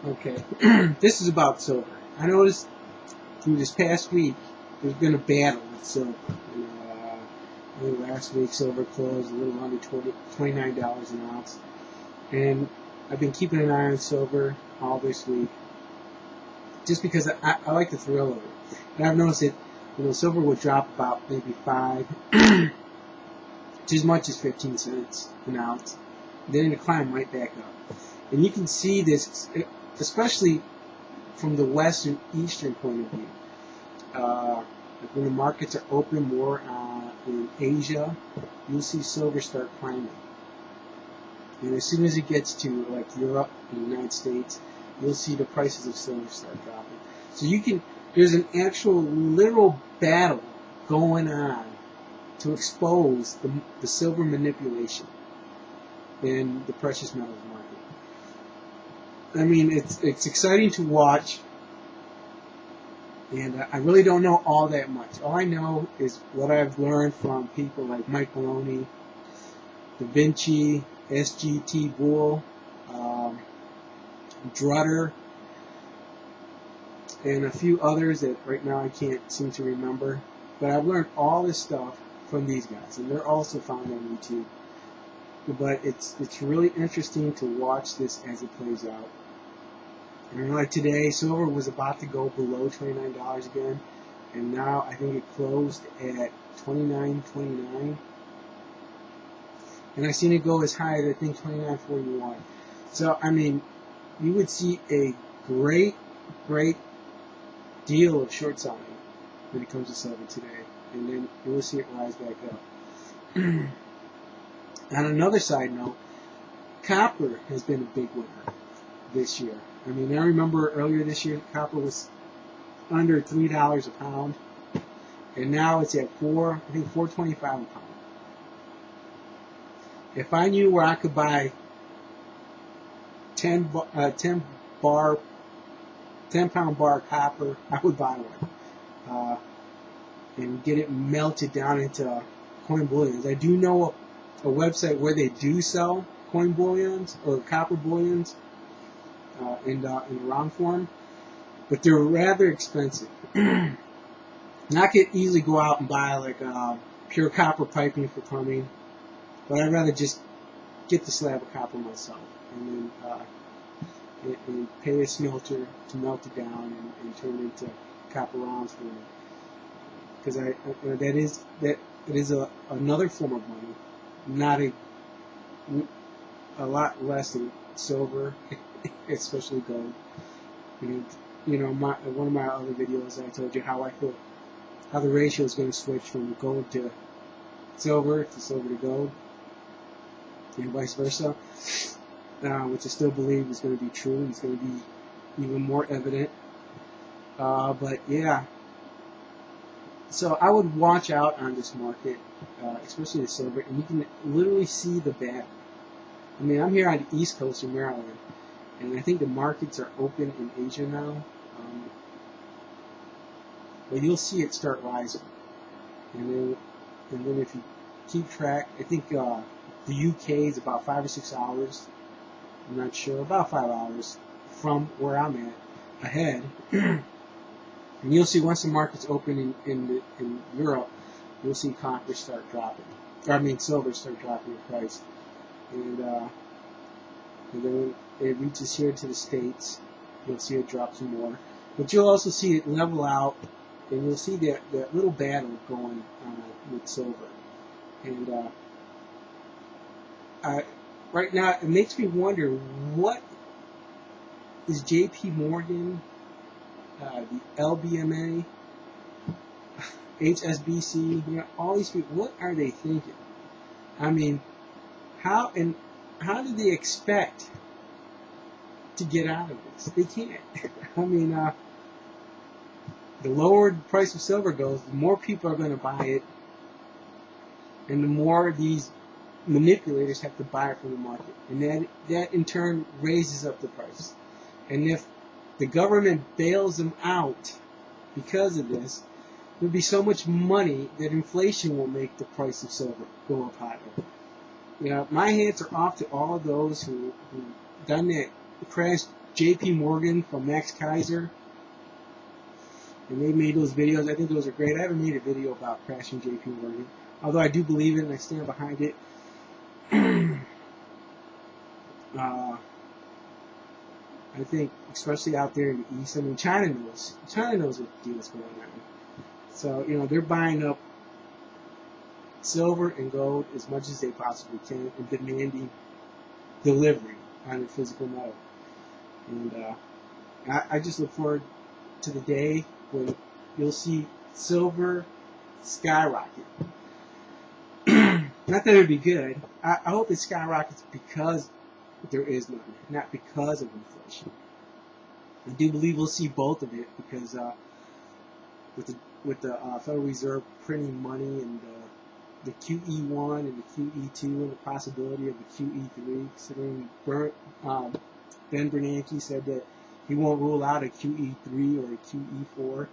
Okay, this is about silver. I noticed through this past week there's been a battle with silver. You know, I think last week silver closed a little under $29 an ounce, and I've been keeping an eye on silver all this week just because I like the thrill of it. And I've noticed that silver will drop about maybe 5 to as much as 15 cents an ounce, then it'll climb right back up. And you can see this, especially from the western eastern point of view. Like when the markets are open more in Asia, you'll see silver start climbing. And as soon as it gets to like Europe and the United States, you'll see the prices of silver start dropping. So there's an actual literal battle going on to expose the silver manipulation in the precious metals market. I mean, it's exciting to watch, and I really don't know all that much. All I know is what I've learned from people like Mike Maloney, Da Vinci, SGT Bull, Drutter, and a few others that right now I can't seem to remember. But I've learned all this stuff from these guys, and they're also found on YouTube. But it's really interesting to watch this as it plays out. And like today, silver was about to go below $29 again, and now I think it closed at $29.29. And I've seen it go as high as I think $29.41. So I mean, you would see a great deal of short selling when it comes to silver today, and then you will see it rise back up. On another side note, copper has been a big winner this year. I mean, I remember earlier this year, copper was under $3 a pound, and now it's at $4.25 a pound. If I knew where I could buy 10 pound bar copper, I would buy one and get it melted down into coin bullions. I do know a website where they do sell coin bullions or copper bullions in round form, but they're rather expensive. And I could easily go out and buy like pure copper piping for plumbing, but I'd rather just get the slab of copper myself and then and pay a smelter to melt it down and turn it into copper rounds for me. Because that is another form of money, not a lot less than silver, especially gold. And one of my other videos I told you how I feel how the ratio is going to switch from gold to silver to gold, and vice versa, which I still believe is going to be true. It's going to be even more evident. But yeah, so I would watch out on this market, especially the silver, and you can literally see the battle. I mean, I'm here on the East Coast of Maryland, and I think the markets are open in Asia now. But you'll see it start rising, and then if you keep track, I think the UK is about 5 or 6 hours. I'm not sure, about 5 hours from where I'm at ahead. And you'll see once the markets open in Europe, you'll see copper start dropping. Silver start dropping in price, and then when it reaches here to the States, you'll see it drop some more. But you'll also see it level out, and you'll see that little battle going on with silver. And right now, it makes me wonder, what is J.P. Morgan, the LBMA, HSBC, all these people, what are they thinking? I mean, how do they expect to get out of this? They can't. I mean, the lower the price of silver goes, the more people are going to buy it, and the more these manipulators have to buy it from the market, and that in turn raises up the price. And if the government bails them out because of this, there'll be so much money that inflation will make the price of silver go up higher. My hands are off to all of those who done that crash J.P. Morgan from Max Kaiser, and they made those videos. I think those are great. I haven't made a video about crashing J.P. Morgan, although I do believe it and I stand behind it. I think, especially out there in the East, I mean, China knows what the deal is going on. So, they're buying up silver and gold as much as they possibly can and demanding delivery on their physical metal. And I just look forward to the day when you'll see silver skyrocket. Not that it would be good. I hope it skyrockets because there is money, not because of inflation. I do believe we'll see both of it because with the Federal Reserve printing money and the QE1 and the QE2 and the possibility of the QE3, considering Ben Bernanke said that he won't rule out a QE3 or a QE4,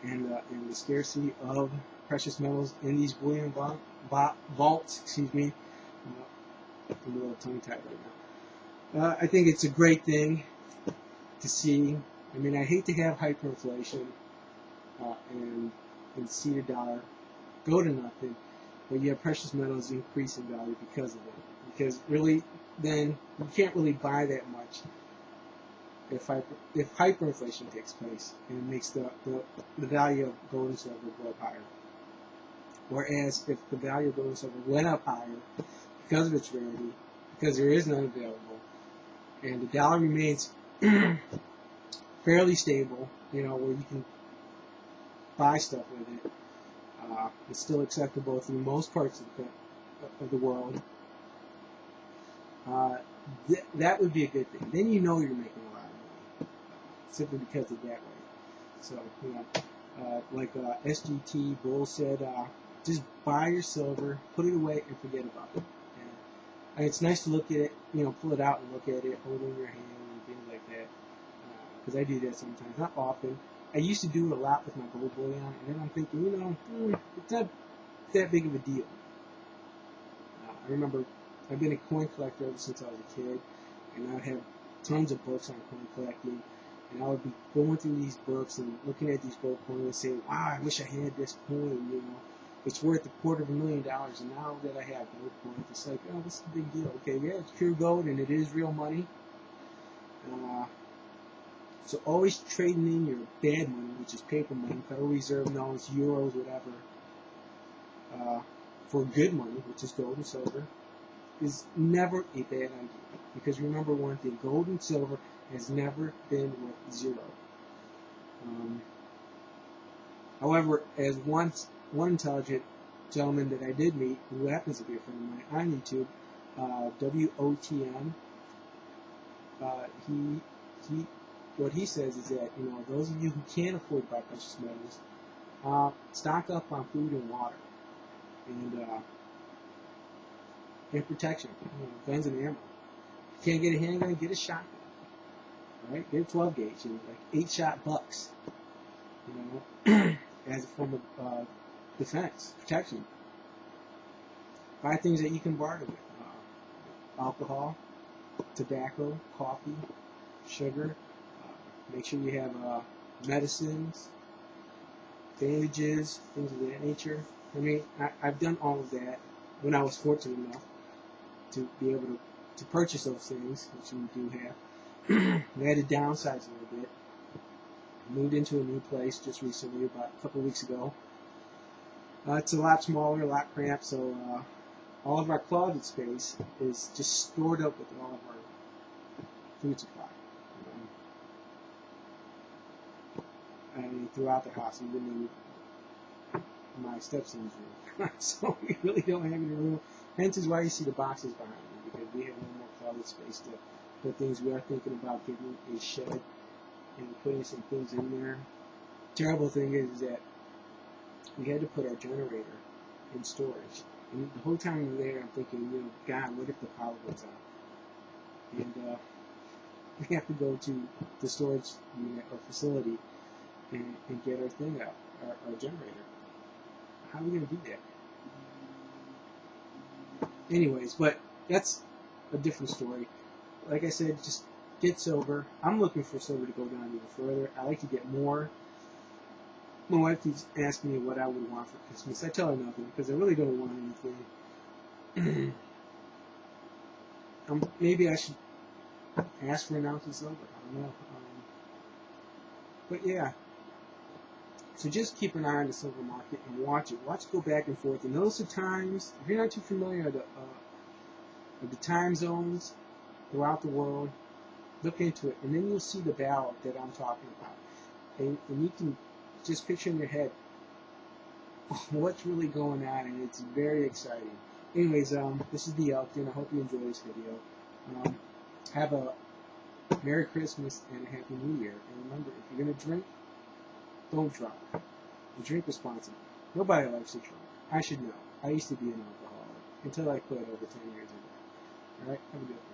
and the scarcity of precious metals in these bullion vaults. Excuse me, I'm a little tongue-tied right now. I think it's a great thing to see. I mean, I hate to have hyperinflation and see the dollar go to nothing, but you have precious metals increase in value because of it. Because really, then you can't really buy that much if hyperinflation takes place and it makes the value of gold and silver go up higher. Whereas if the value of gold and silver went up higher because of its rarity, because there is none available, and the dollar remains fairly stable, where you can buy stuff with it, it's still acceptable through most parts of the world. That would be a good thing. Then you're making a lot of money simply because of that way. So, like SGT Bull said, just buy your silver, put it away, and forget about it. And it's nice to look at it, pull it out and look at it, hold it in your hand and things like that. Because I do that sometimes, not often. I used to do it a lot with my gold bullion, and then I'm thinking, it's not that big of a deal. I remember I've been a coin collector ever since I was a kid, and I'd have tons of books on coin collecting, and I would be going through these books and looking at these gold coins and saying, wow, I wish I had this coin, it's worth $250,000, and now that I have gold coins, it's like, oh, what's the big deal? Okay, yeah, it's pure gold, and it is real money. So always trading in your bad money, which is paper money, Federal Reserve notes, euros, whatever, for good money, which is gold and silver, is never a bad idea. Because remember one thing, gold and silver has never been worth zero. However, as one intelligent gentleman that I did meet, who happens to be a friend of mine on YouTube, WOTM, what he says is that, those of you who can't afford to buy precious metals, stock up on food and water, and protection, guns and ammo. If you can't get a handgun, get a shotgun. Right? Get a 12 gauge and like 8-shot bucks. As a form of defense, protection. Buy things that you can barter with. Alcohol, tobacco, coffee, sugar. Make sure you have medicines, bandages, things of that nature. I mean, I've done all of that when I was fortunate enough to be able to purchase those things, which we do have. We had to downsize a little bit. Moved into a new place just recently, about a couple of weeks ago. It's a lot smaller, a lot cramped, so all of our closet space is just stored up with all of our food supply. I mean, throughout the house, even in my stepson's room. So we really don't have any room. Hence is why you see the boxes behind me, because we have no more closet space to put things. We are thinking about getting a shed and putting some things in there. Terrible thing is that we had to put our generator in storage. And the whole time we were there, I'm thinking, God, what if the power goes out? And we have to go to the storage unit or facility and get our thing out, our generator. How are we going to do that? Anyways, but that's a different story. like I said, just get sober. I'm looking for silver to go down even further. I like to get more. My wife keeps asking me what I would want for Christmas. I tell her nothing because I really don't want anything. Maybe I should ask for an ounce of silver. I don't know. But yeah. So just keep an eye on the silver market and watch it. Watch it go back and forth. And notice the times. If you're not too familiar with the time zones throughout the world, look into it. And then you'll see the battle that I'm talking about. And you can just picture in your head what's really going on, and it's very exciting. Anyways, this is the Elkton. I hope you enjoy this video. Have a Merry Christmas and a Happy New Year. And remember, if you're going to drink, don't drive. Drink responsibly. Nobody likes to drink. I should know. I used to be an alcoholic until I quit over 10 years ago. Alright, have a good one.